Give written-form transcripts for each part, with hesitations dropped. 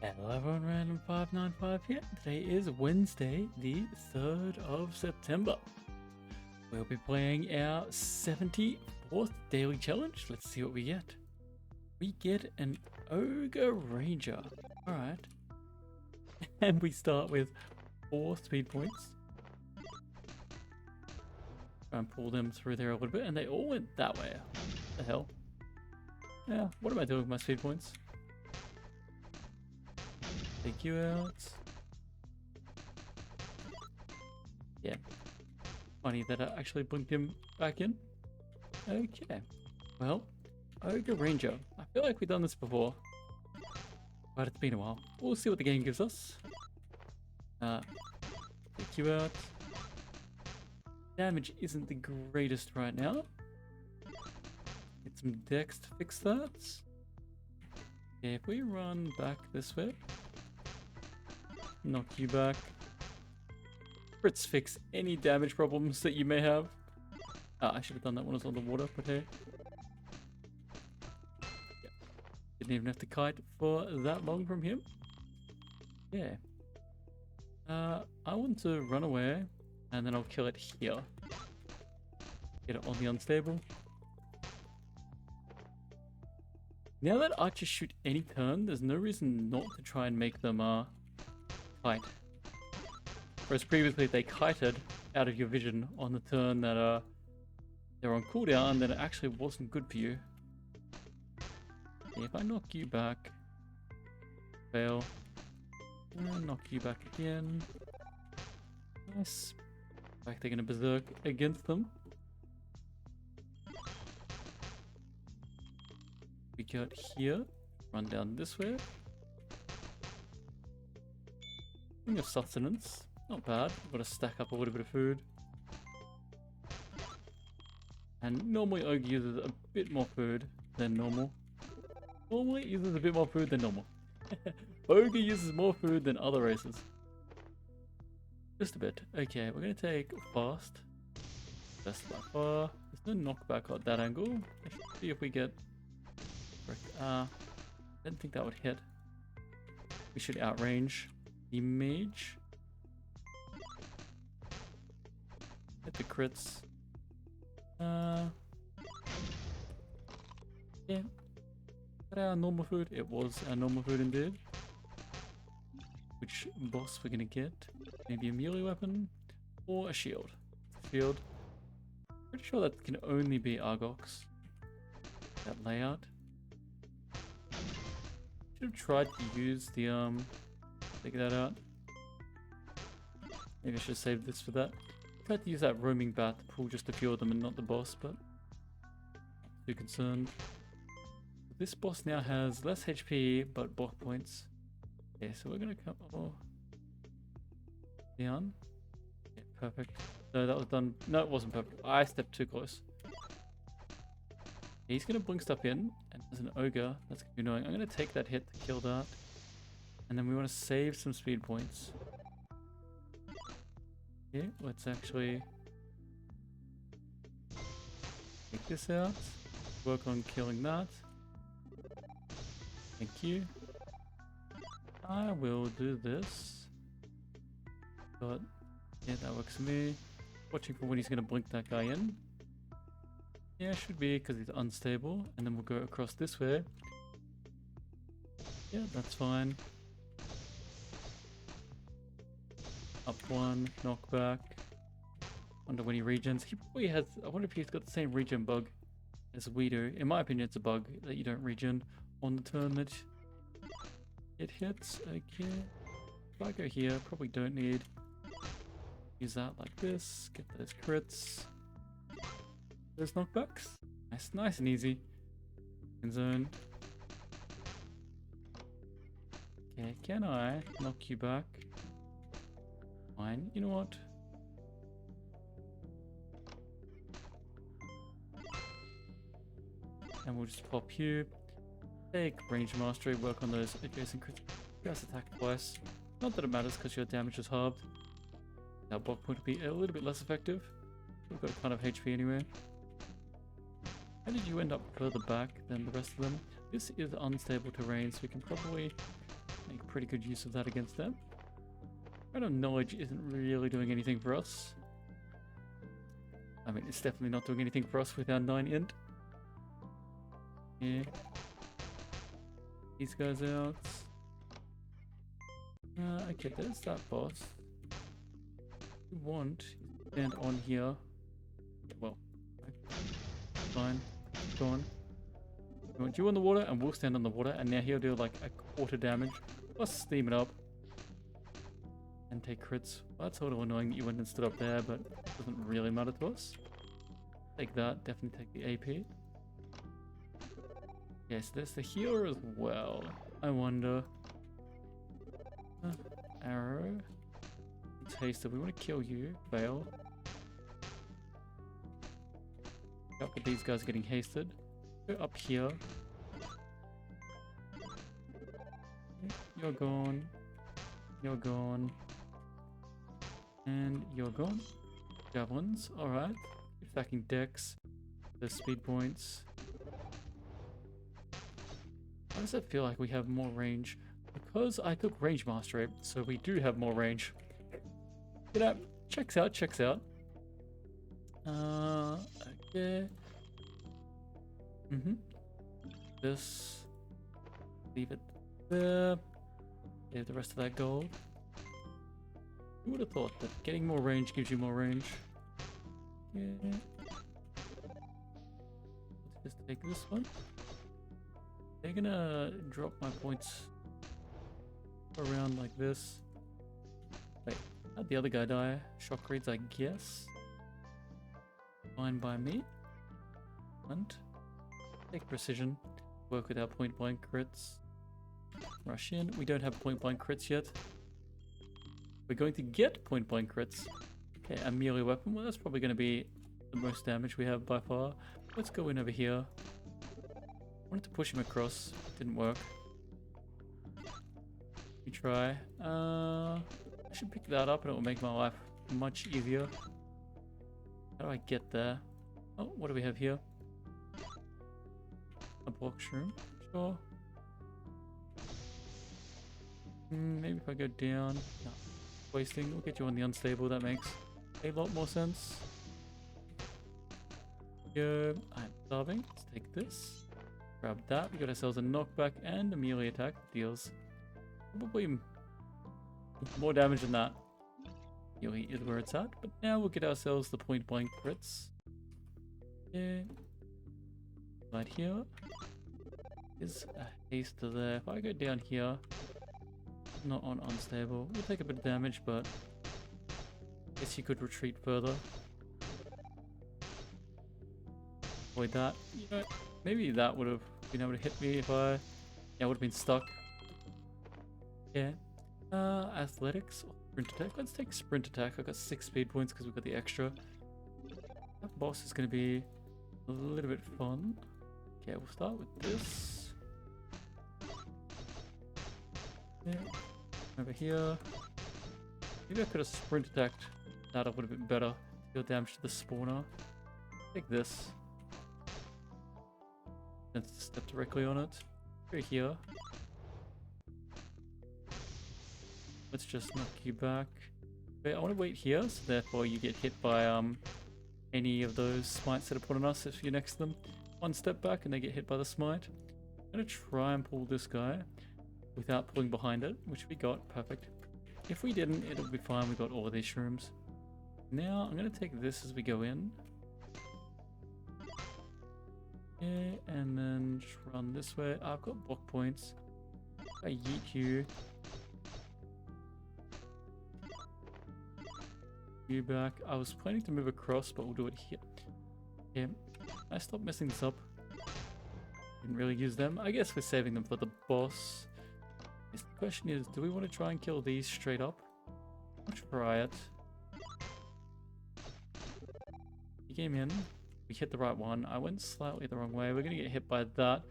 Hello everyone, Random595 here. Today is Wednesday, the 3rd of September. We'll be playing our 74th daily challenge. Let's see what we get. We get an Ogre Ranger. Alright. And we start with 4 speed points. Try and pull them through there a little bit, and they all went that way. What the hell? Yeah, what am I doing with my speed points? Take you out. Yeah. Funny that I actually blinked him back in. Okay. Well, Ogre Ranger. I feel like we've done this before. But it's been a while. We'll see what the game gives us. Take you out. Damage isn't the greatest right now. Get some dex to fix that. Okay, if we run back this way. Knock you back. Crits fix any damage problems that you may have. I should have done that when I was on the water, but hey. Yeah. Didn't even have to kite for that long from him. Yeah. I want to run away, and then I'll kill it here. Get it on the unstable. Now that archers shoot any turn, there's no reason not to try and make them kite. Whereas previously they kited out of your vision on the turn that they're on cooldown, then it actually wasn't good for you. If I knock you back, fail, and knock you back again. Nice. In fact, they're gonna berserk against them. We got here, run down this way. King of sustenance, not bad. Got to stack up a little bit of food. And normally Ogre uses a bit more food than normal. Normally it uses a bit more food than normal. Ogre uses more food than other races. Just a bit. Okay, we're going to take fast. Best by far. There's no knockback at that angle. Let's see if we get... I didn't think that would hit. We should outrange the mage. Hit the crits. Yeah. Is that our normal food? It was our normal food indeed. Which boss we're gonna get? Maybe a melee weapon or a shield. Shield. Pretty sure that can only be Argox. That layout. Should have tried to use the take that out. Maybe I should save this for that. Tried to use that roaming bat to pull just a few of them and not the boss, but not too concerned. This boss now has less HP but block points. Okay, so we're gonna come down. Yeah, perfect. No, that was done. No, it wasn't perfect. I stepped too close. He's gonna blink stuff in, and as an ogre, that's gonna be annoying. I'm gonna take that hit to kill that. And then we want to save some speed points. Okay, let's actually take this out. Work on killing that. Thank you. I will do this. But yeah, that works for me. Watching for when he's gonna blink that guy in. Yeah, should be because he's unstable. And then we'll go across this way. Yeah, that's fine. Up one, knockback. Wonder when he regens. He probably has. I wonder if he's got the same regen bug as we do. In my opinion, it's a bug that you don't regen on the turn that it hits. Okay. If I go here, probably don't need. Use that like this. Get those crits. Those knockbacks. Nice and easy. In zone. Okay, can I knock you back? Fine. You know what? And we'll just pop you. Take range mastery, work on those adjacent crits. Just attack twice. Not that it matters because your damage is halved. Our block point will be a little bit less effective. We've got a ton of HP anyway. How did you end up further back than the rest of them? This is unstable terrain, so we can probably Make pretty good use of that against them. Rate of knowledge isn't really doing anything for us. I mean, it's definitely not doing anything for us with our 9 int. Yeah. These guys out. Okay, there's that boss. We want to stand on here. Well, fine. Go on. We want you on the water, and we'll stand on the water. And now he'll do like a quarter damage. Plus steam it up. And take crits. Well, that's a little annoying that you went and stood up there, but it doesn't really matter to us. Take that. Definitely take the AP. Yes, there's the healer as well. I wonder. Arrow. It's hasted. We want to kill you. Fail. Up with these guys getting hasted. Go up here. You're gone. You're gone. And you're gone. Javelins. Alright. Stacking decks. The speed points. Why does it feel like we have more range? Because I took range mastery, so we do have more range. You know, checks out, checks out. Okay. This. Leave it there. Leave the rest of that gold. Who would have thought that getting more range gives you more range? Yeah. Let's just take this one. They're gonna drop my points around like this. Wait, how'd the other guy die? Shock reads, I guess. Fine by me. And take precision. Work with our point blank crits. Rush in. We don't have point blank crits yet. We're going to get point blank crits. Okay, a melee weapon. Well, that's probably going to be the most damage we have by far. Let's go in over here. Wanted to push him across. Didn't work. We try. I should pick that up and it will make my life much easier. How do I get there? Oh, what do we have here? A block shroom. Sure. Maybe if I go down. No. Wasting. We'll get you on the unstable. That makes a lot more sense. Go. I'm starving. Let's take this. Grab that. We got ourselves a knockback and a melee attack. Deals probably more damage than that. Melee is where it's at. But now we'll get ourselves the point blank crits. Yeah. Right here. Is a haste to there. If I go down here, not on unstable, we'll take a bit of damage, but I guess you could retreat further. Avoid that. You know, maybe that would have been able to hit me if I would have been stuck. Yeah. Athletics or sprint attack. Let's take sprint attack. I got 6 speed points because we got the extra. That boss is going to be a little bit fun. Okay, we'll start with this. Yeah. Over here. Maybe I could have sprint attacked that a little bit better. Deal damage to the spawner. Take this. And step directly on it. Go here. Let's just knock you back. Wait, I want to wait here, so therefore you get hit by any of those smites that are put on us if you're next to them. One step back and they get hit by the smite. I'm going to try and pull this guy without pulling behind it, which we got. Perfect. If we didn't, it'll be fine. We got all of these shrooms. Now, I'm going to take this as we go in. Yeah, and then just run this way. I've got block points. I yeet you. You back. I was planning to move across, but we'll do it here. Yeah, I stopped messing this up. Didn't really use them. I guess we're saving them for the boss. The question is, do we want to try and kill these straight up? I'll try it. He came in. We hit the right one. I went slightly the wrong way. We're going to get hit by that.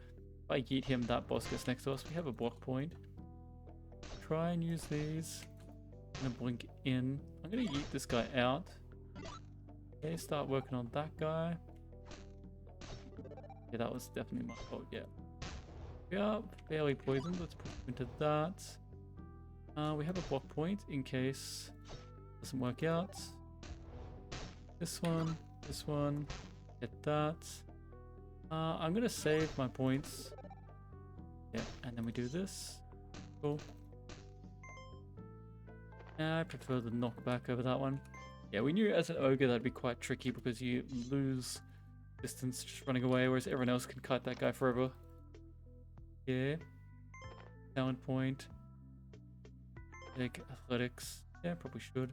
If I yeet him, that boss gets next to us. We have a block point. Try and use these. I'm going to blink in. I'm going to yeet this guy out. Okay, start working on that guy. Yeah, that was definitely my fault, yeah. We are fairly poisoned. Let's put him into that. We have a block point in case it doesn't work out. This one, get that. I'm gonna save my points. Yeah, and then we do this. Cool. I prefer the knockback over that one. Yeah, we knew as an ogre that'd be quite tricky because you lose distance just running away, whereas everyone else can kite that guy forever. Yeah. Talent point. Take athletics. Yeah, probably should.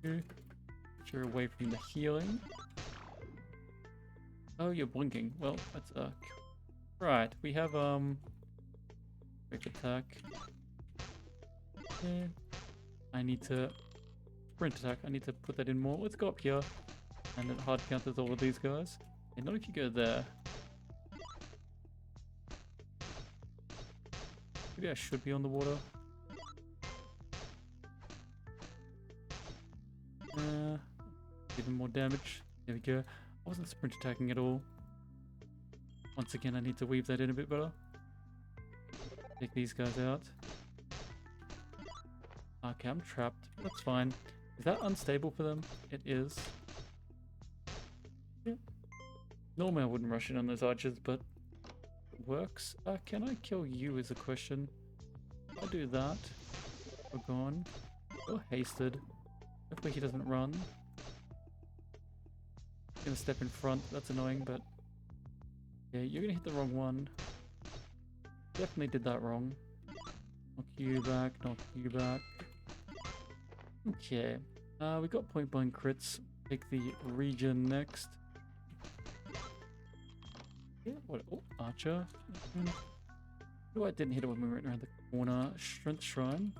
You're away from the healing. Oh, you're blinking. Well, that's right. We have quick attack. Yeah. I need to sprint attack. I need to put that in more. Let's go up here, and it hard counters all of these guys. And not if you go there. Maybe I should be on the water. Even more damage. There we go. I wasn't sprint attacking at all. Once again, I need to weave that in a bit better. Take these guys out. Okay, I'm trapped. That's fine. Is that unstable for them? It is. Yeah. Normally I wouldn't rush in on those archers, but it works. Can I kill you is a question. If I do that, we're gone. You're hasted. Hopefully he doesn't run. He's gonna step in front. That's annoying, but yeah, you're gonna hit the wrong one. Definitely did that wrong. Knock you back, knock you back. Okay. We got point blank crits. Take the region next. Yeah, what? Oh, archer. Oh, I didn't hit it when we went around the corner. Strength shrine.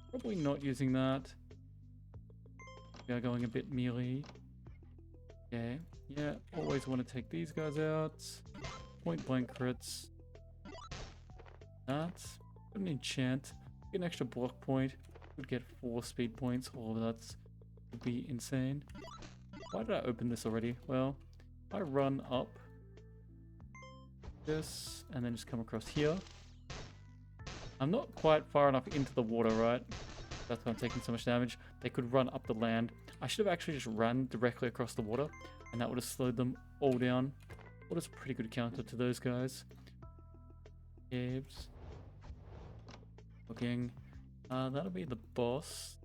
Probably not using that. We are going a bit melee. Okay. Yeah, always want to take these guys out. Point blank crits. That. Put an enchant. Get an extra block point. Would get 4 speed points. All of that would be insane. Why did I open this already? Well, I run up this and then just come across here. I'm not quite far enough into the water, right? That's why I'm taking so much damage. They could run up the land. I should have actually just ran directly across the water, and that would have slowed them all down. What is a pretty good counter to those guys? Caves. Looking. That'll be the boss.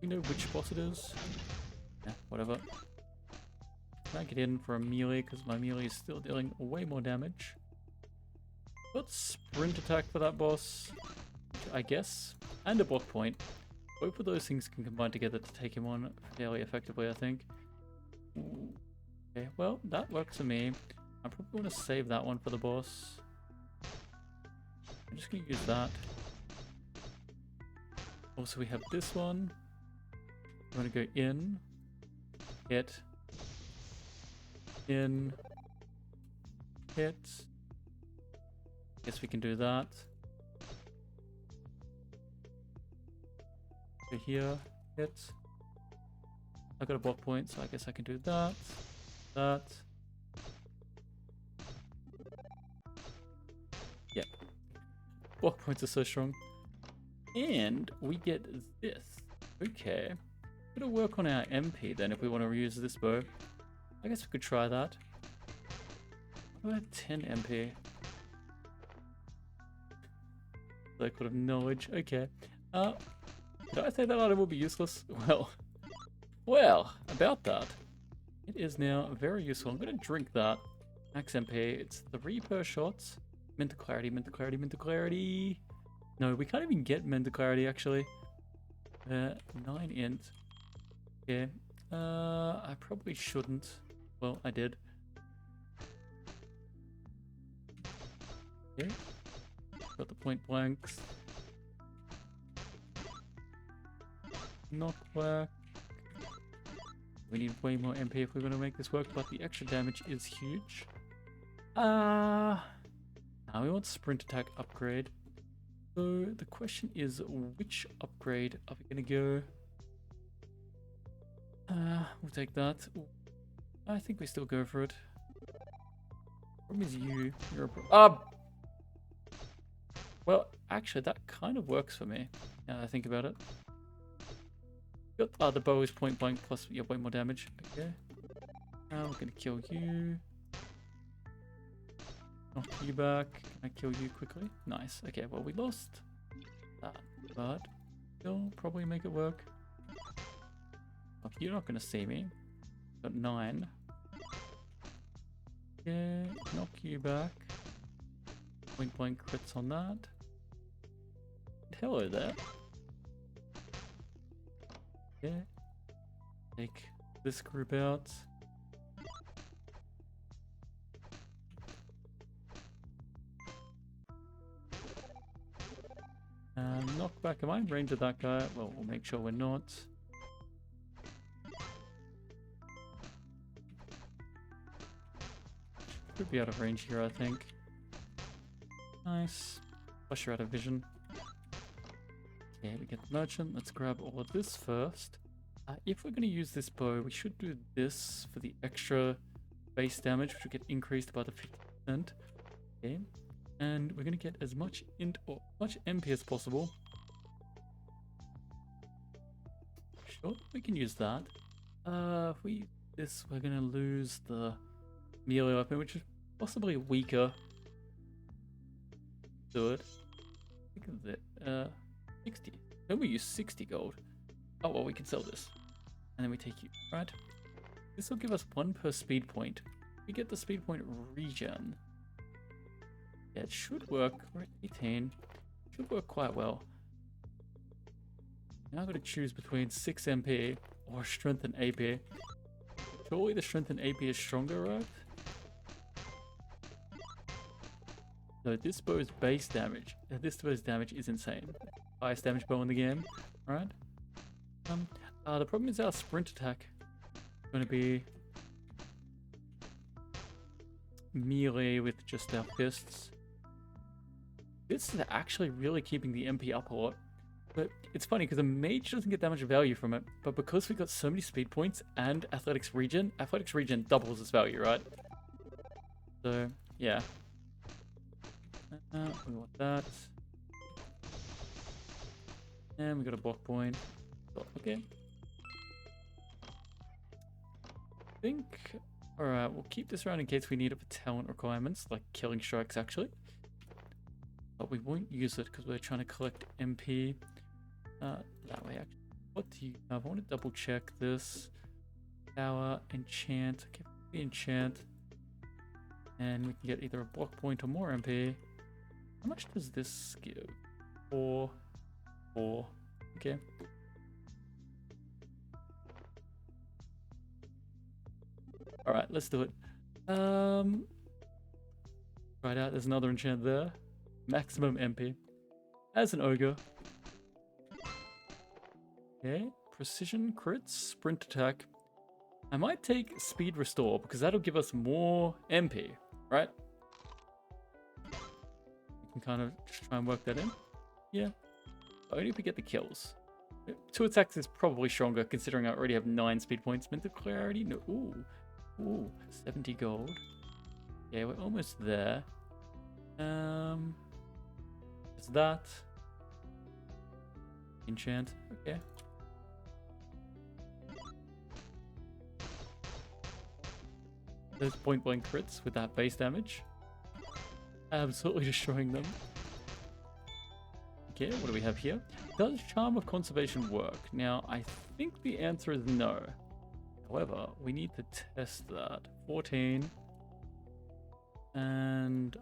You know which boss it is? Yeah, whatever. Can I get in for a melee because my melee is still dealing way more damage? Got sprint attack for that boss, I guess, and a block point. Both of those things can combine together to take him on fairly effectively, I think. Okay, well, that works for me. I probably want to save that one for the boss. I'm just going to use that. Also, we have this one. I'm going to go in, hit, in, hit. Guess we can do that. Go here, hit. I got a block point, so I guess I can do that. That. Yeah. Block points are so strong. And we get this. Okay. Gonna work on our MP then if we want to reuse this bow. I guess we could try that. I have 10 MP. Circle of knowledge. Okay. Did I say that item will be useless? Well, about that. It is now very useful. I'm gonna drink that. Max MP. It's 3 per shots. Mental clarity, mental clarity, mental clarity. No, we can't even get mental clarity actually. 9 int. Yeah. I probably shouldn't. Well, I did. Okay. Got the point blanks. Knockback. We need way more MP if we're going to make this work, but the extra damage is huge. Now we want sprint attack upgrade. So the question is, which upgrade are we going to go? We'll take that. I think we still go for it. Problem is you're a Well, actually, that kind of works for me. Now that I think about it. Got the bow is point blank plus you have way more damage. Okay. Now we're gonna kill you. Knock you back. Can I kill you quickly? Nice. Okay, well we lost that, but still probably make it work. Oh, you're not gonna see me. Got 9. Yeah, knock you back. Point blank crits on that. Hello there. Yeah. Take this group out. Knock back. Am I in range of that guy? Well, we'll make sure we're not. Could be out of range here, I think. Nice. Plus you're out of vision. Okay, we get the merchant. Let's grab all of this first. If we're going to use this bow, we should do this for the extra base damage, which will get increased by the 50%. Okay. And we're going to get as much int or much MP as possible. Sure, we can use that. If we use this, we're going to lose the melee weapon, which is possibly weaker. Do it. Look at that. 60. Then we use 60 gold. Oh, well, we can sell this. And then we take you, right? This will give us 1 per speed point. We get the speed point regen. Yeah, it should work. We're at 18. Should work quite well. Now I've got to choose between 6 MP or strength and AP. Surely the strength and AP is stronger, right? So this bow's base damage. This bow's damage is insane. Highest damage bow in the game, right? The problem is our sprint attack is going to be melee with just our fists. This is actually really keeping the MP up a lot. But it's funny because a mage doesn't get that much value from it, but because we got so many speed points and athletics regen doubles its value, right? So, yeah. We want that. And we got a block point. Okay. I think... Alright, we'll keep this around in case we need it for talent requirements, like killing strikes actually. But we won't use it because we're trying to collect MP. That way actually. What do you have? I want to double check this. Power, enchant. Okay, we enchant. And we can get either a block point or more MP. How much does this give? 4. Okay. Alright, let's do it. Right out, there's another enchant there. Maximum MP. As an ogre. Okay, precision crits, sprint attack. I might take speed restore because that'll give us more MP, right? We can kind of just try and work that in. Yeah. Only if we get the kills. 2 attacks is probably stronger considering I already have 9 speed points. Mental clarity? No. Ooh, 70 gold. Yeah, we're almost there. Is that enchant? Okay. Those point blank crits with that base damage. Absolutely destroying them. Okay, what do we have here? Does Charm of Conservation work? Now, I think the answer is no. However, we need to test that. 14. And...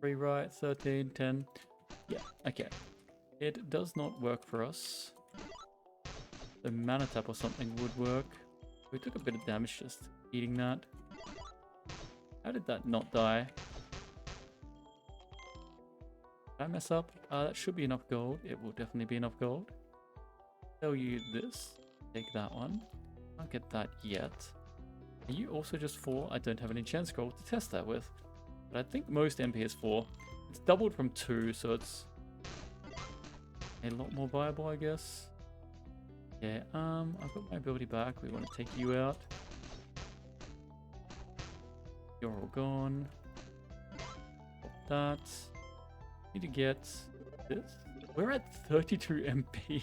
rewrite, 13, 10. Yeah, okay. It does not work for us. The mana tap or something would work. We took a bit of damage just eating that. How did that not die? Did I mess up? That should be enough gold. It will definitely be enough gold. Sell you this. Take that one. Can't get that yet. Are you also just 4? I don't have an enchant scroll to test that with. But I think most MP is 4. It's doubled from 2, so it's a lot more viable, I guess. Yeah, I've got my ability back. We want to take you out. You're all gone. Pop that. Need to get this. We're at 32 MP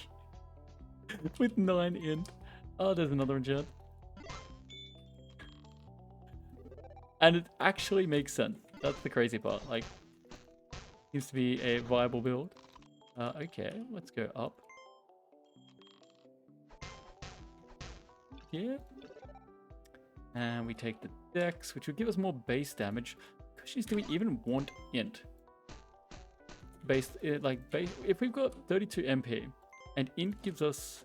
with 9 int. Oh, there's another enchant. And it actually makes sense. That's the crazy part. Like, seems to be a viable build. Okay, let's go up. Yeah. And we take the dex, which will give us more base damage. Questions, do we even want int? Base, if we've got 32 MP and int gives us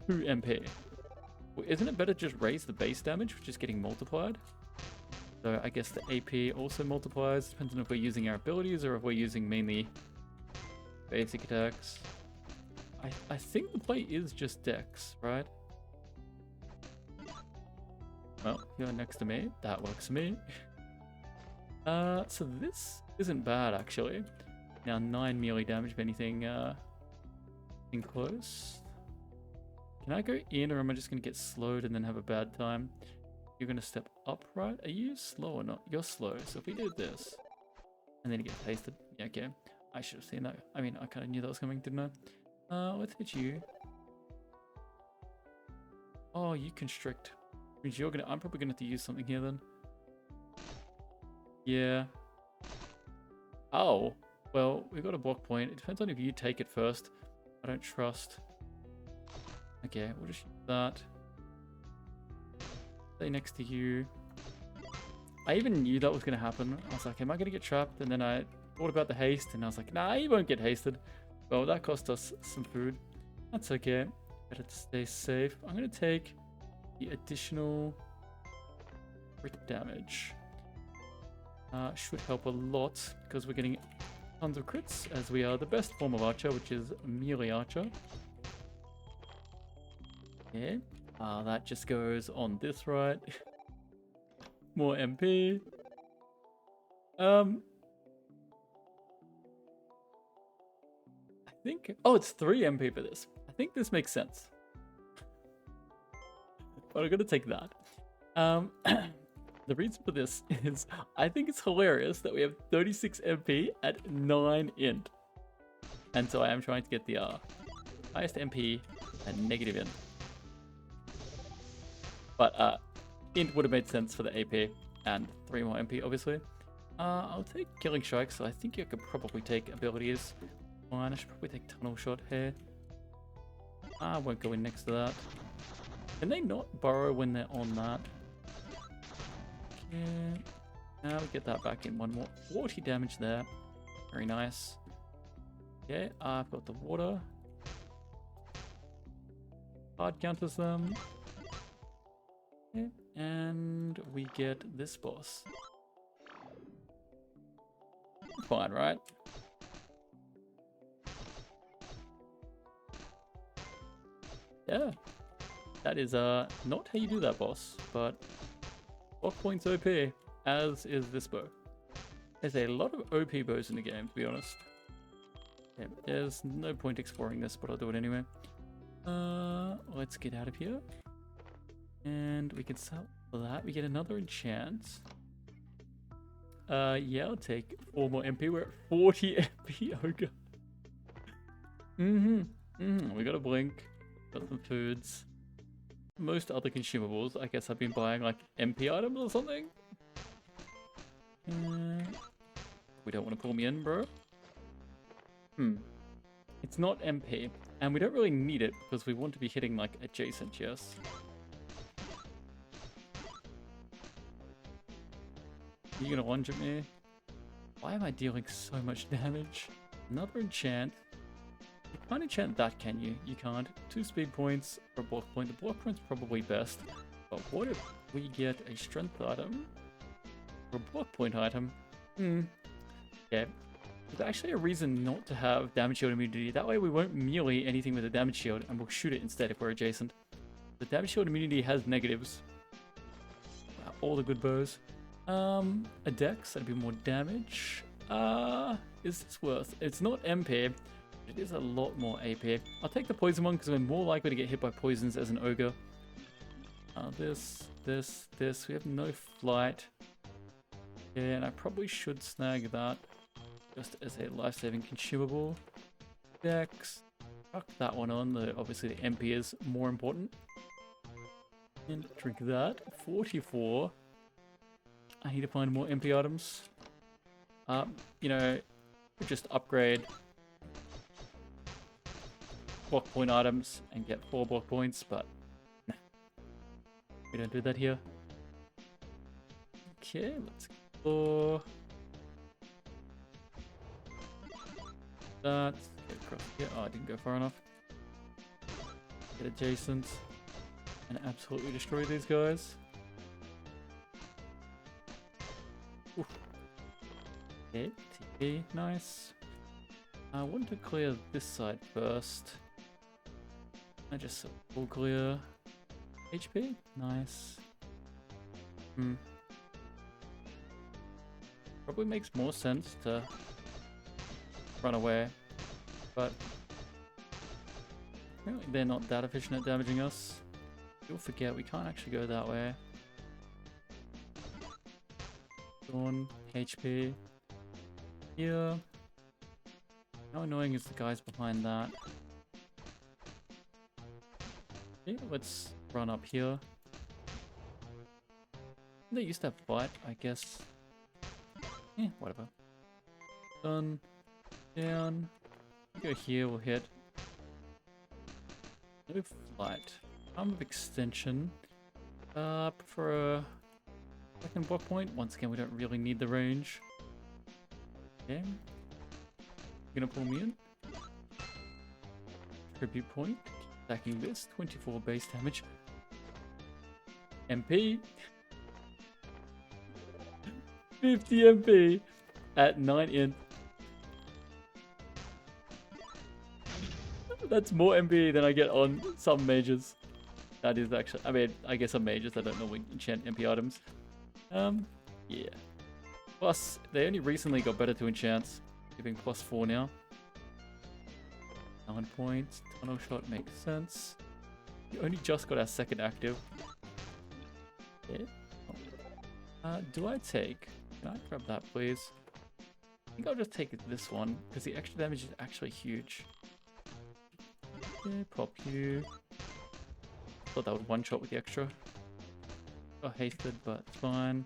2 MP, well, isn't it better to just raise the base damage, which is getting multiplied? So I guess the AP also multiplies, depends on if we're using our abilities or if we're using mainly basic attacks. I think the play is just dex, right? Well, you're next to me. That works for me. So this isn't bad, actually. Now 9 melee damage, if anything, in close. Can I go in, or am I just going to get slowed and then have a bad time? You're going to step up, right? Are you slow or not? You're slow. So if we do this, and then you get pasted. Yeah, okay. I should have seen that. I mean, I kind of knew that was coming, didn't I? Let's hit you. Oh, you constrict. Means you're gonna. I'm probably gonna have to use something here then. Yeah. Oh. Well, we've got a block point. It depends on if you take it first. I don't trust. Okay, we'll just use that. Stay next to you. I even knew that was gonna happen. I was like, am I gonna get trapped? And then I thought about the haste, and I was like, nah, you won't get hasted. Well, that cost us some food. That's okay. Better to stay safe. I'm gonna take the additional crit damage. Should help a lot because we're getting tons of crits as we are the best form of archer, which is melee archer. Okay. That just goes on this right. More MP. I think... Oh, it's 3 MP for this. I think this makes sense. But I'm gonna take that. The reason for this is I think it's hilarious that we have 36 MP at 9 int. And so I am trying to get the highest MP and negative int. But int would have made sense for the AP and 3 more MP, obviously. I'll take Killing Strike, so I think you could probably take abilities. Fine, I should probably take Tunnel Shot here. I won't go in next to that. Can they not burrow when they're on that? Okay. Now we get that back in one more. 40 damage there. Very nice. Okay, I've got the water. Hard counters them. Okay, and we get this boss. Fine, right? Yeah. That is not how you do that, boss, but block points OP, as is this bow. There's a lot of OP bows in the game, to be honest. Yeah, there's no point exploring this, but I'll do it anyway. Let's get out of here. And we can sell for that. We get another enchant. Yeah, I'll take 4 more MP. We're at 40 MP ogre. We got a blink. Got some foods. Most other consumables, I guess I've been buying like MP items or something. We don't want to pull me in, bro. It's not MP, and we don't really need it because we want to be hitting like adjacent, yes. Are you gonna lunge at me? Why am I dealing so much damage? Another enchant. You can't enchant that, can you? You can't. 2 speed points for a block point. The block point's probably best. But what if we get a strength item or a block point item? Okay. There's actually a reason not to have damage shield immunity. That way we won't melee anything with a damage shield and we'll shoot it instead if we're adjacent. The damage shield immunity has negatives. Wow, all the good bows. A dex, that'd be more damage. Is this worth? It's not MP. It is a lot more AP. I'll take the poison one because we're more likely to get hit by poisons as an ogre. This. We have no flight. Yeah, and I probably should snag that. just as a life-saving consumable. Dex. Chuck that one on, though obviously the MP is more important. And drink that. 44. I need to find more MP items. You know, just upgrade block point items and get 4 block points, but nah, we don't do that here. Okay, let's explore. That. Get across here. Oh, I didn't go far enough. Get adjacent and absolutely destroy these guys. Oof. Okay, TP, nice. I want to clear this side first. I just full clear. HP, nice. Probably makes more sense to run away, but apparently they're not that efficient at damaging us. You'll forget we can't actually go that way. Dawn, HP. Here. How annoying is the guys behind that? Okay, let's run up here. They used to have fight, I guess. Yeah, whatever. Done. Down. Go here, we'll hit. No flight. Arm of extension. For a second block point. Once again, we don't really need the range. Okay. You're gonna pull me in. Tribute point. Stacking this. 24 base damage. MP. 50 MP at 9 int. That's more MP than I get on some mages. That is actually, I mean, I guess some mages I don't normally enchant MP items. Yeah. Plus, they only recently got better to enchants, giving +4 now. 9 points. Tunnel shot makes sense. We only just got our second active. Okay. Do I take? Can I grab that, please? I think I'll just take this one because the extra damage is actually huge. Okay, pop you. Thought that would one shot with the extra. Got hasted, but it's fine.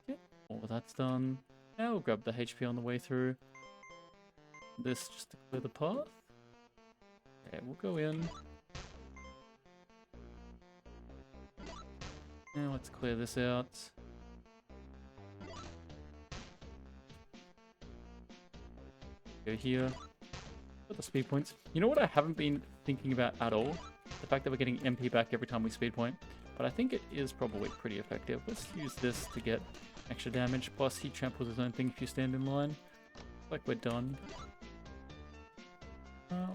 Okay, all of that's done. Now we'll grab the HP on the way through. This just to clear the path. Okay, we'll go in. Now let's clear this out. Go here. Got the speed points. You know what I haven't been thinking about at all? The fact that we're getting MP back every time we speed point. But I think it is probably pretty effective. Let's use this to get extra damage. Plus he tramples his own thing if you stand in line. Like we're done.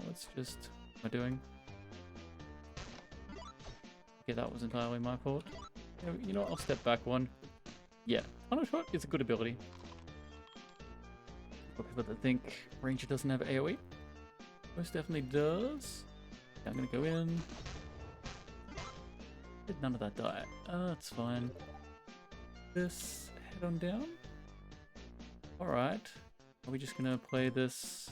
Let's just... What am I doing? Okay, that was entirely my fault. You know what? I'll step back one. Yeah, Tunnel Shot is a good ability. For people that think Ranger doesn't have AoE. Most definitely does. Okay, I'm gonna go in. Did none of that die? That's fine. This, head on down. Alright. Are we just gonna play this?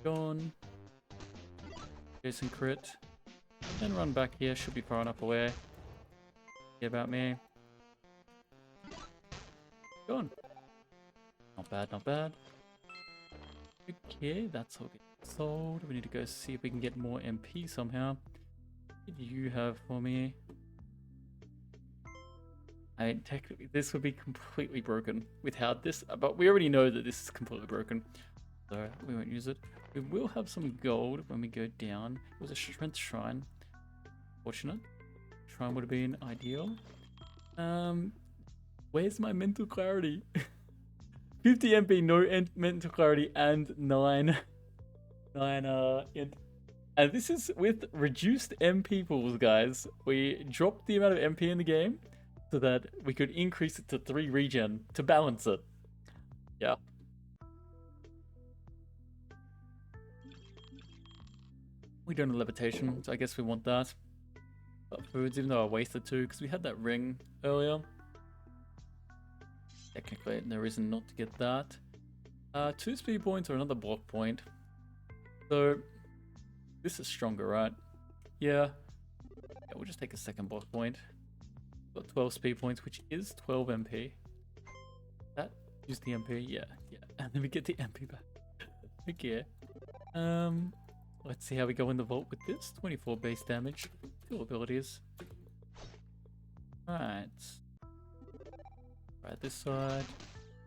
Gone. Jason crit. And run back here, should be far enough away. Forget about me. Gone. Not bad, not bad. Okay, that's all getting sold. We need to go see if we can get more MP somehow. What did you have for me? I mean, technically, this would be completely broken with how this, but we already know that this is completely broken. So we won't use it. We will have some gold when we go down. It was a strength shrine. Fortunate. Shrine would have been ideal. Where's my mental clarity? 50 MP, no mental clarity, and 9 int. And this is with reduced MP pools, guys. We dropped the amount of MP in the game so that we could increase it to 3 regen to balance it. Yeah. We don't have levitation, so I guess we want that. Got foods, even though I wasted 2 because we had that ring earlier. Technically, no reason not to get that. 2 speed points or another block point. So, this is stronger, right? Yeah. We'll just take a second block point. Got 12 speed points, which is 12 MP. That use the MP, yeah. And then we get the MP back. Okay. Let's see how we go in the vault with this. 24 base damage. 2 abilities. Right. Right, this side.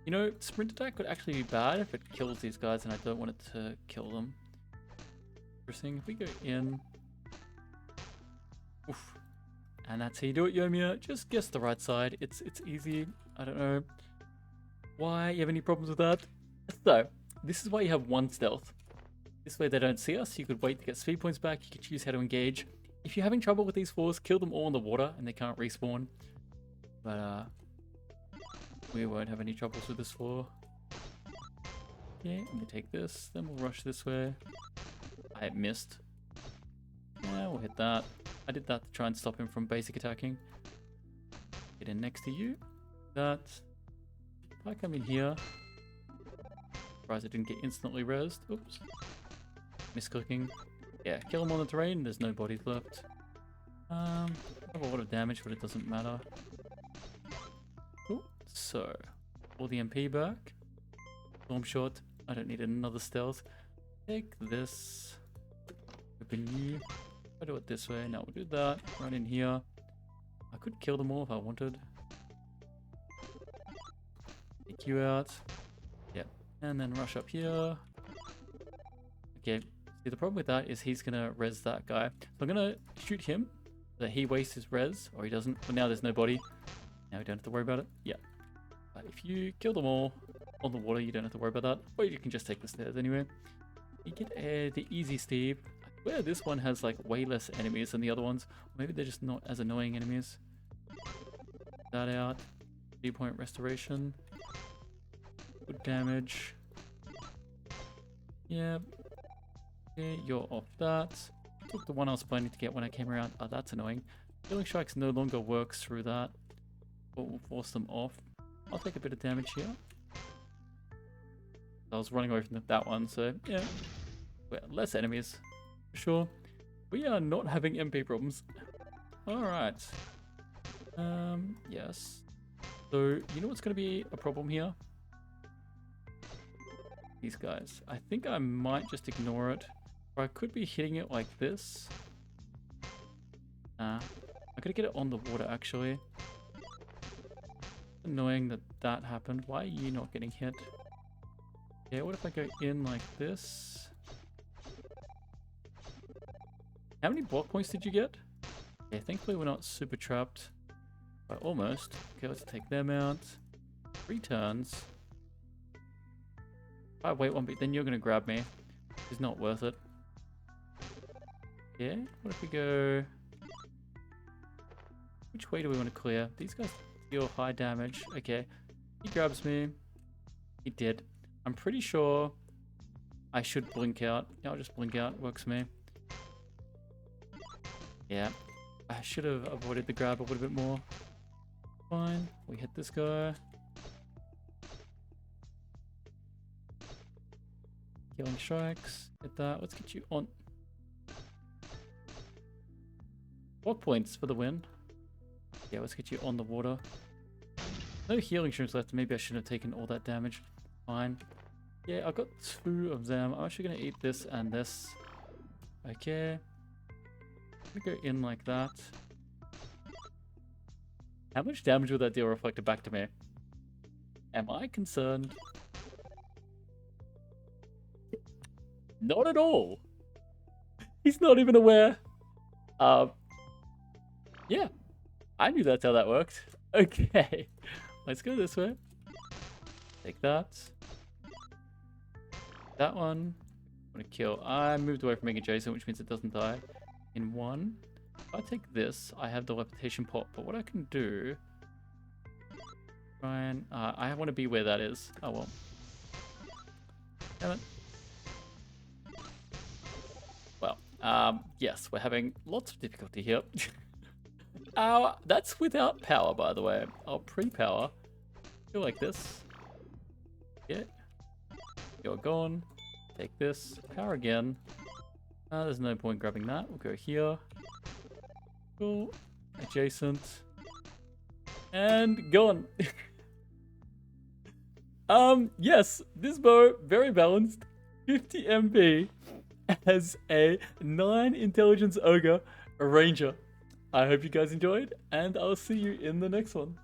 You know, sprint attack could actually be bad if it kills these guys and I don't want it to kill them. Interesting. If we go in. Oof. And that's how you do it, Yomiya. Just guess the right side. It's easy. I don't know why you have any problems with that. So, this is why you have 1 stealth. This way they don't see us. You could wait to get speed points back. You could choose how to engage. If you're having trouble with these 4s, kill them all in the water and they can't respawn. But, we won't have any troubles with this 4. Okay, let me take this. Then we'll rush this way. I missed. Yeah, we'll hit that. I did that to try and stop him from basic attacking. Get in next to you. That. If I come in here. Surprised I didn't get instantly rezzed. Oops. Misclicking. Yeah, kill him on the terrain. There's no bodies left. I have a lot of damage, but it doesn't matter. Cool. So, all the MP back. Storm shot. I don't need another stealth. Take this. Open you. I'll do it this way. Now we'll do that. Right in here. I could kill them all if I wanted. Take you out. Yep. And then rush up here. Okay. See, the problem with that is he's gonna res that guy. So I'm gonna shoot him so that he wastes his res, or he doesn't. But now there's no body. Now we don't have to worry about it. Yeah. But if you kill them all on the water, you don't have to worry about that. Or you can just take the stairs anyway. You get the easy Steve. I swear this one has like way less enemies than the other ones. Maybe they're just not as annoying enemies. That out. 3-point restoration. Good damage. Yep. Okay, you're off that. Took the one I was planning to get when I came around. Oh, that's annoying. Healing Strikes no longer works through that. But we'll force them off. I'll take a bit of damage here. I was running away from that one, so yeah. Well, less enemies. For sure. We are not having MP problems. Alright. Yes. So, you know what's going to be a problem here? These guys. I think I might just ignore it. Or I could be hitting it like this. Nah. I gotta get it on the water, actually. Annoying that that happened. Why are you not getting hit? Yeah, what if I go in like this? How many block points did you get? Yeah, thankfully we're not super trapped. But almost. Okay, let's take them out. 3 turns. If I wait 1 beat, then you're gonna grab me. It's not worth it. Yeah, what if we go... Which way do we want to clear? These guys deal high damage. Okay, he grabs me. He did. I'm pretty sure I should blink out. Yeah, I'll just blink out. Works for me. Yeah. I should have avoided the grab a little bit more. Fine. We hit this guy. Healing strikes. Hit that. Let's get you on. Block points for the win. Yeah, let's get you on the water. No healing shrooms left. Maybe I shouldn't have taken all that damage. Fine. Yeah, I've got 2 of them. I'm actually going to eat this and this. Okay. I'm going to go in like that. How much damage will that deal reflected back to me? Am I concerned? Not at all. He's not even aware. Yeah. I knew that's how that worked. Okay. Let's go this way. Take that. That one. I'm gonna kill. I moved away from being adjacent, which means it doesn't die. In 1. If I take this, I have the levitation pot. But what I can do... Try and... I want to be where that is. Oh well. Damn it. Well, yes, we're having lots of difficulty here. That's without power, by the way. I'll pre-power. Go like this. Yeah. You're gone. Take this. Power again. There's no point grabbing that. We'll go here. Cool. Adjacent. And gone. Yes, this bow, very balanced. 50 MP as a 9 intelligence ogre ranger. I hope you guys enjoyed, and I'll see you in the next one.